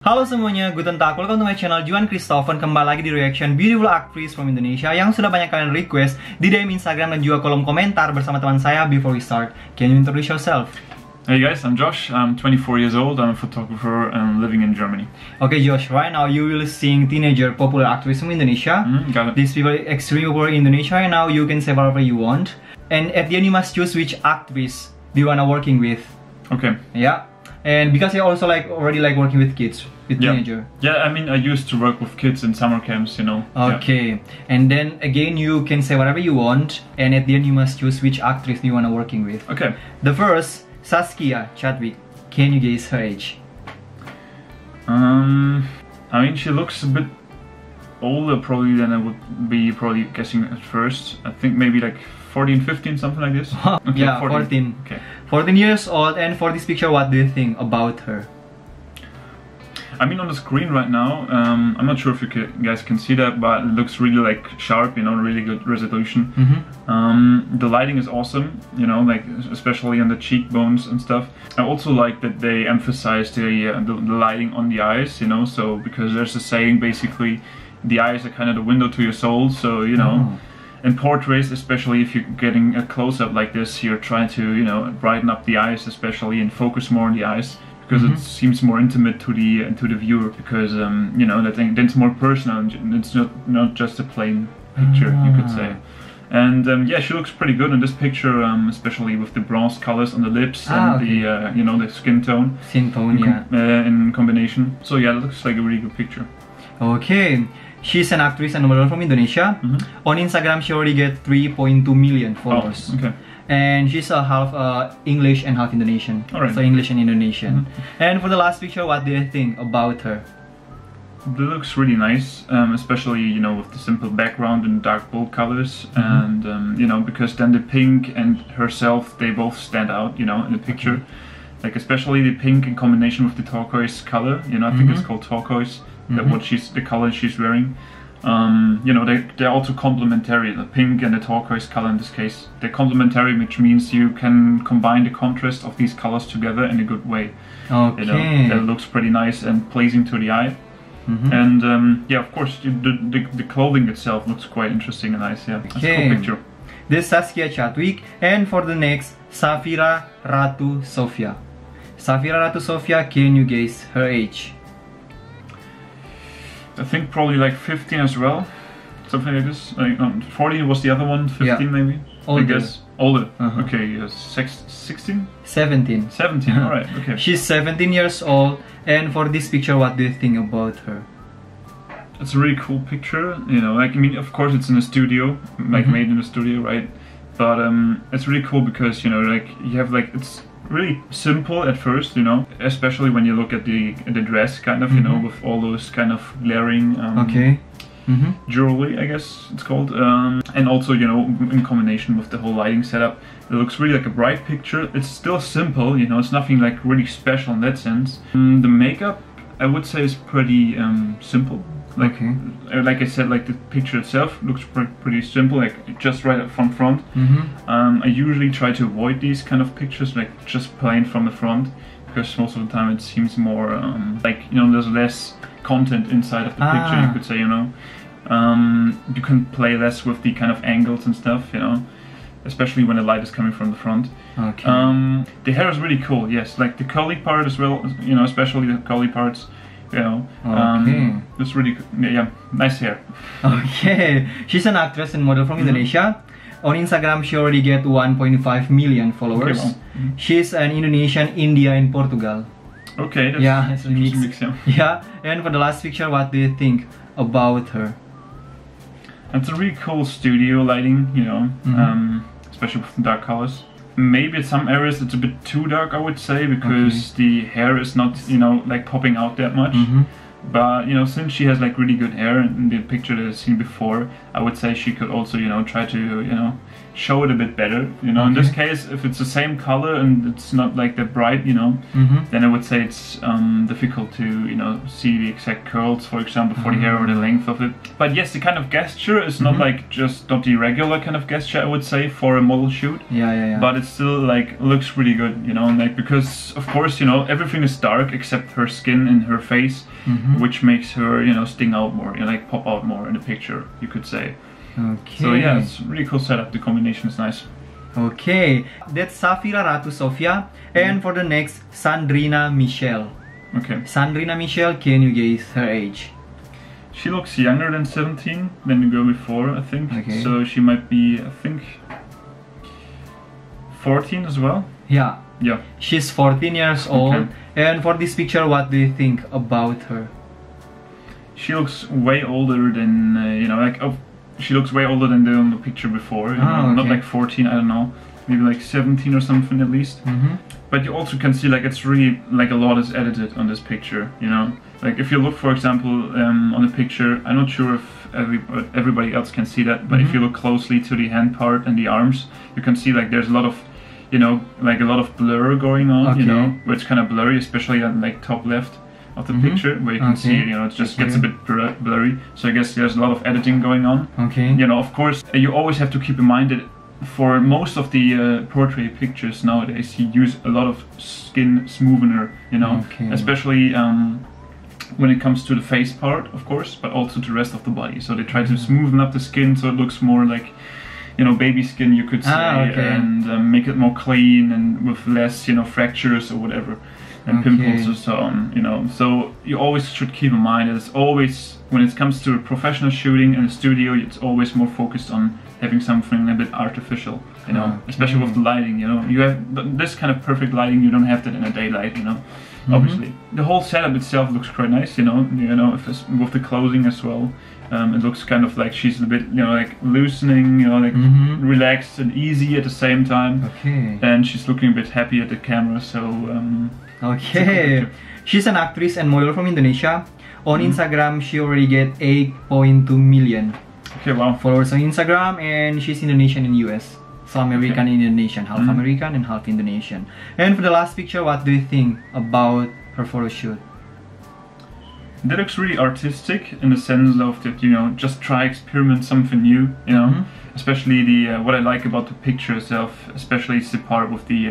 Halo semuanya, guten tag, welcome to my channel Juankristoven. Kembali lagi di reaction beautiful actress from Indonesia yang sudah banyak kalian request di DM Instagram dan juga kolom komentar bersama teman saya. Before we start, can you introduce yourself? Hey guys, I'm Josh. I'm 24 years old. I'm a photographer and living in Germany. Okay, Josh, right now you will sing teenager popular actress from Indonesia. Got it. These people extremely popular in Indonesia right now. You can say whatever you want. And at the end you must choose which actress do you wanna working with. Okay. Yeah. And because I also already like working with kids, with teenager. Yeah, I mean I used to work with kids in summer camps, you know. Okay. Yeah. And then again you can say whatever you want, and at the end you must choose which actress you wanna working with. Okay. The first, Saskia Chadwick. Can you guess her age? I mean she looks a bit older probably than I would be probably guessing at first. I think maybe like 14, 15, something like this. Okay, yeah, 14. Okay. 14 years old, and for this picture, what do you think about her? I mean on the screen right now, I'm not sure if you guys can see that, but it looks really like sharp, you know, really good resolution. The lighting is awesome, you know, like especially on the cheekbones and stuff. I also like that they emphasize the lighting on the eyes, you know, so because there's a saying basically, the eyes are kind of the window to your soul, so you know. In portraits, especially if you're getting a close-up like this, you're trying to, you know, brighten up the eyes especially and focus more on the eyes because it seems more intimate to the viewer because you know that then it's more personal and it's not just a plain picture, you could say. And yeah, she looks pretty good in this picture, especially with the bronze colors on the lips and the you know, the skin tone. Skin tone, in combination. So yeah, it looks like a really good picture. Okay. She's an actress and model from Indonesia. On Instagram, she already get 3.2 million followers. Oh, okay. And she's a half English and half Indonesian. All right. So English and Indonesian. And for the last picture, what do you think about her? It looks really nice, especially, you know, with the simple background and dark bold colors, and you know, because then the pink and herself, they both stand out, you know, in the picture. Like especially the pink in combination with the turquoise color, you know, I think it's called turquoise. That the color she's wearing, you know, they're also complementary. The pink and the turquoise color in this case, they're complementary, which means you can combine the contrast of these colors together in a good way. Okay. You know, that looks pretty nice and pleasing to the eye. And yeah, of course, the clothing itself looks quite interesting and nice. Yeah, that's a cool picture. This is Saskia Chadwick, and for the next, Safira Ratu Sofya. Safira Ratu Sofya, can you guess her age? I think probably like 15 as well, something like this. Like 40 was the other one, 15 maybe. Older. I guess older. Okay, 16, 17. 17. All right. Okay. She's 17 years old, and for this picture, what do you think about her? It's a really cool picture. You know, like I mean, of course, it's in a studio, like made in a studio, right? But it's really cool because you know, like you have like it's really simple at first, you know, especially when you look at the dress, kind of, you know, with all those kind of glaring jewelry, I guess it's called, and also, you know, in combination with the whole lighting setup, it looks really like a bright picture. It's still simple, you know, it's nothing like really special in that sense. The makeup, I would say, is pretty simple. Like, like I said, like the picture itself looks pretty simple, like just right up from front. I usually try to avoid these kind of pictures, like just plain from the front, because most of the time it seems more like, you know, there's less content inside of the picture, you could say, you know. You can play less with the kind of angles and stuff, you know, especially when the light is coming from the front. The hair is really cool, yes, like the curly part as well, you know, especially the curly parts. You know, it's really, yeah, nice hair. Okay, she's an actress and model from Indonesia. On Instagram, she already get 1.5 million followers. She's an Indonesian, India, and Portugal. Okay, that's, yeah, it's a mix. Yeah. And for the last picture, what do you think about her? It's a really cool studio lighting, you know, especially with the dark colors. Maybe in some areas it's a bit too dark, I would say, because the hair is not, you know, like popping out that much. But you know, since she has like really good hair in the picture that I've seen before, I would say she could also, you know, try to, you know, show it a bit better. You know, in this case, if it's the same color and it's not like that bright, you know, then I would say it's difficult to, you know, see the exact curls, for example, for the hair or the length of it. But yes, the kind of gesture is not like just not the regular kind of gesture, I would say, for a model shoot. But it still like looks really good, you know, and like because of course, you know, everything is dark except her skin and her face, which makes her, you know, sting out more, you know, like pop out more in the picture, you could say. Okay. So yeah, it's a really cool setup. The combination is nice. Okay, that's Safira Ratu Sofya, and for the next, Sandrinna Michelle. Okay. Sandrinna Michelle, can you guess her age? She looks younger than 17 than the girl before, I think. Okay. So she might be, I think, 14 as well. Yeah. Yeah. She's 14 years old. Okay. And for this picture, what do you think about her? She looks way older than, you know, like, she looks way older than the picture before. You know? Not like 14, I don't know. Maybe like 17 or something at least. But you also can see like it's really like a lot is edited on this picture, you know. Like if you look, for example, on the picture, I'm not sure if everybody else can see that, but if you look closely to the hand part and the arms, you can see like there's a lot of, you know, like a lot of blur going on, you know, where it's kind of blurry, especially on like top left of the picture, where you can see, you know, it just gets a bit blurry. So I guess there's a lot of editing going on. You know, of course, you always have to keep in mind that for most of the portrait pictures nowadays, you use a lot of skin smoother, you know, especially when it comes to the face part, of course, but also the rest of the body. So they try to smoothen up the skin so it looks more like, you know, baby skin, you could say, and make it more clean and with less, you know, fractures or whatever. And pimples or so on, you know. So you always should keep in mind that it's always, when it comes to professional shooting in a studio, it's always more focused on having something a bit artificial, you know, especially with the lighting, you know. You have this kind of perfect lighting, you don't have that in a daylight, you know, obviously. The whole setup itself looks quite nice, you know, with the clothing as well. It looks kind of like she's a bit, you know, like loosening, you know, like relaxed and easy at the same time. And she's looking a bit happy at the camera, so okay. She's an actress and model from Indonesia. On Instagram, she already get 8.2 million followers on Instagram, and she's Indonesian and US. So American and Indonesian, half American and half Indonesian. And for the last picture, what do you think about her photo shoot? That looks really artistic in the sense of that, you know, just try experiment something new, you know. Especially the what I like about the picture itself, especially is the part with the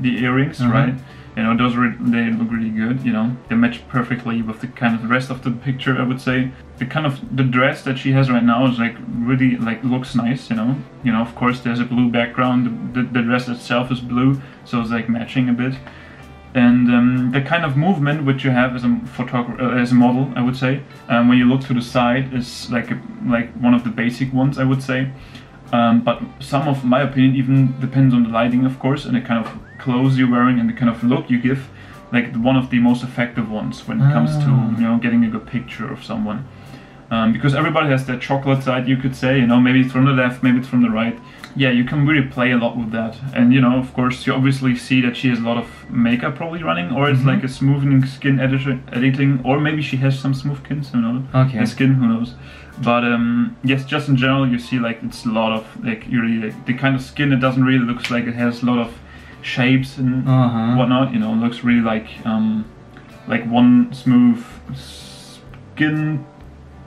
earrings, right? You know, they look really good. You know, they match perfectly with the kind of the rest of the picture. I would say the dress that she has right now is like really like looks nice. You know, of course there's a blue background. The dress itself is blue, so it's like matching a bit. And the kind of movement which you have as a photographer, as a model, I would say, when you look to the side, is like one of the basic ones, I would say. But some of my opinion even depends on the lighting, of course, and the kind of clothes you're wearing and the kind of look you give. Like one of the most effective ones when it comes to, you know, getting a good picture of someone. Because everybody has their chocolate side, you could say, you know, maybe it's from the left, maybe it's from the right. Yeah, you can really play a lot with that. And, you know, of course, you obviously see that she has a lot of makeup probably running, or it's like a smoothing skin editing, or maybe she has some smooth skins, who knows? Skin, who knows? But, yes, just in general, you see, like, it's a lot of, like, really, like, the kind of skin, it doesn't really look like it has a lot of shapes and whatnot, you know, it looks really like one smooth skin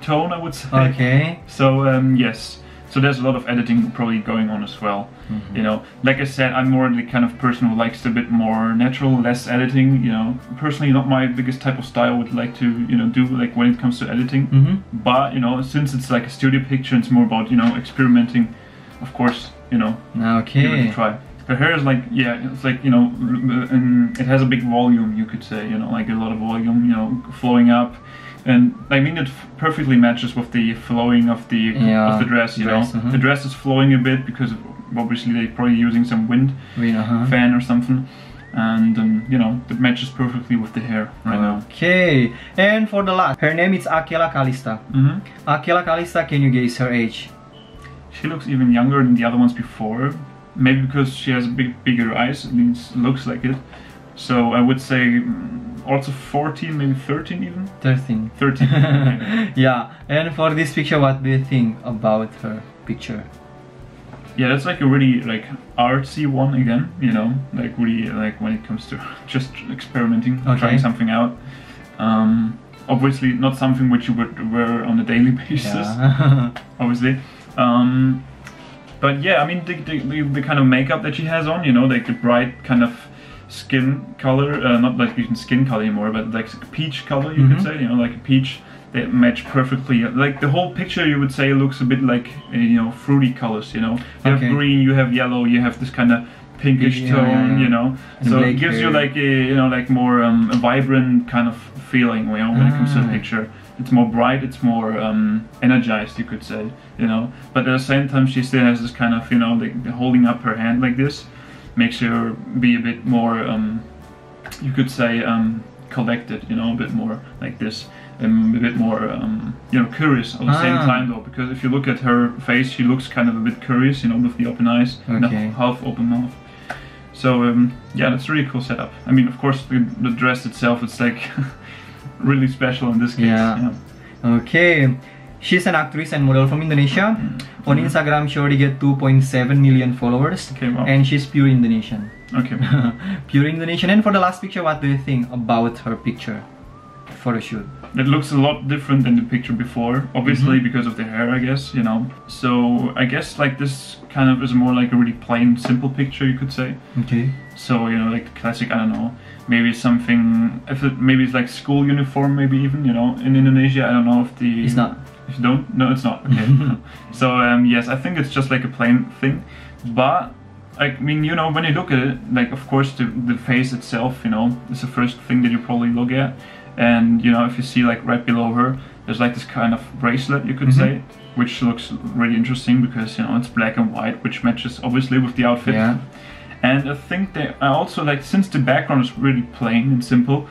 tone, I would say. So, yes. So there's a lot of editing probably going on as well. You know, like I said, I'm more the kind of person who likes a bit more natural, less editing. You know, personally, not my biggest type of style. Would like to, you know, do like when it comes to editing. But you know, since it's like a studio picture, it's more about, you know, experimenting. Of course, you know, give it a try. Her hair is like, yeah, it's like, you know, it has a big volume, you could say. You know, like a lot of volume, you know, flowing up. And I mean, it perfectly matches with the flowing of the dress. You know, the dress is flowing a bit because obviously they're probably using some wind fan or something, and you know, it matches perfectly with the hair right now. Okay, and for the last, her name is Aqeela Calista. Aqeela Calista, can you guess her age? She looks even younger than the other ones before. Maybe because she has bigger eyes. It looks like it. So I would say also 14, maybe 13 even? 13. 13. Okay. Yeah, and for this picture, what do you think about her picture? Yeah, that's like a really like artsy one again, you know, like really like when it comes to just experimenting, trying something out. Obviously not something which you would wear on a daily basis, obviously. But yeah, I mean the kind of makeup that she has on, you know, like the bright kind of skin color, not like even skin color anymore, but like peach color, you could say, you know, like a peach. They match perfectly. Like the whole picture, you would say, looks a bit like you know, fruity colors. You know, you have green, you have yellow, you have this kind of pinkish tone. You know, and so it gives you like a you know like more a vibrant kind of feeling. You know, when it comes to the picture, it's more bright, it's more energized, you could say. You know, but at the same time, she still has this kind of you know like holding up her hand like this, makes her be a bit more you could say collected. You know, a bit more like this. A bit more, you know, curious at the same time though, because if you look at her face, she looks kind of a bit curious, you know, with the open eyes and the half open mouth. So yeah, that's a really cool setup. I mean, of course, the dress itself, it's like really special in this case. Yeah. Okay. She's an actress and model from Indonesia. On Instagram, she already get 2.7 million followers. Okay, wow. And she's pure Indonesian. Okay. Pure Indonesian. And for the last picture, what do you think about her picture? Photo shoot. It looks a lot different than the picture before, obviously because of the hair, I guess, you know. So I guess like this kind of is more like a really plain, simple picture, you could say. Okay. So you know, like the classic, I don't know, maybe something. Maybe it's like school uniform, maybe even, you know, in Indonesia. I don't know if the. It's not. If you don't, no, it's not. Okay. So yes, I think it's just like a plain thing, but. I mean, you know, when you look at it, like, of course, the face itself, you know, is the first thing that you probably look at. And, you know, if you see, like, right below her, there's, like, this kind of bracelet, you could say, which looks really interesting because, you know, it's black and white, which matches, obviously, with the outfit. Yeah. And I think that I also, like, since the background is really plain and simple,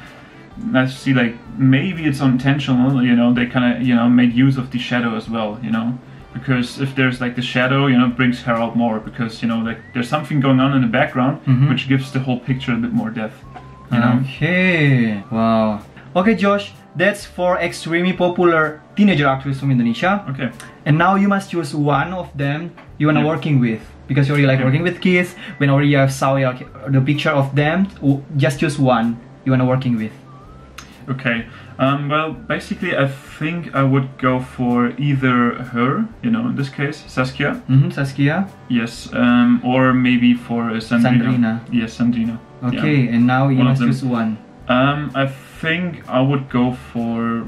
I see, like, maybe it's unintentional, you know, they kind of, you know, made use of the shadow as well, you know. Because if there's like the shadow, you know, it brings her out more because, you know, like there's something going on in the background which gives the whole picture a bit more depth, you know? Okay, wow. Okay, Josh, that's 4 extremely popular teenager actors from Indonesia. Okay. And now you must choose one of them you wanna working with. Because you already like working with kids, when already you have saw the picture of them, just choose one you wanna working with. Okay. Well, basically, I think I would go for either her, you know, in this case, Saskia. Saskia. Yes, or maybe for Sandrinna. Yes, Sandrinna. Okay, yeah. And now you must choose one. I think I would go for,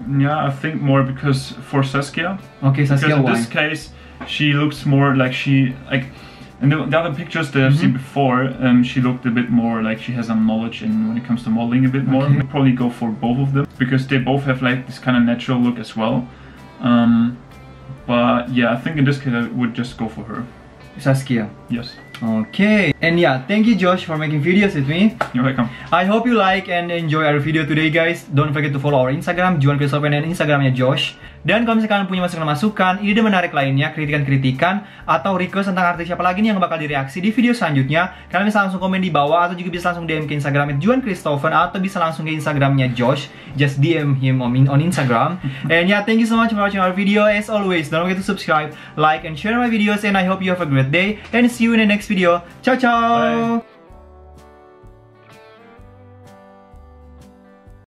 I think more because for Saskia. Okay, Saskia. Because in this case, she looks more like in the other pictures that I've seen before, she looked a bit more like she has some knowledge in when it comes to modeling a bit more. I'd probably go for both of them because they both have like this kind of natural look as well. But yeah, I think in this case I would just go for her. Saskia. Yes. Okay. And yeah, thank you Josh for making videos with me. You're welcome. I hope you like and enjoy our video today guys. Don't forget to follow our Instagram, juankristoven, dan Instagramnya Josh. Dan kalau misalkan kalian punya masukan-masukan, ide menarik lainnya, kritikan-kritikan, atau request tentang artis siapa lagi nih yang bakal direaksi di video selanjutnya, kalian bisa langsung komen di bawah atau juga bisa langsung DM ke Instagram @juankristoven atau bisa langsung ke Instagramnya Josh. Just DM him on Instagram. And yeah, thank you so much for watching our video. As always, don't forget to subscribe, like, and share my videos. And I hope you have a great day. And see you in the next video. Ciao, ciao! Bye.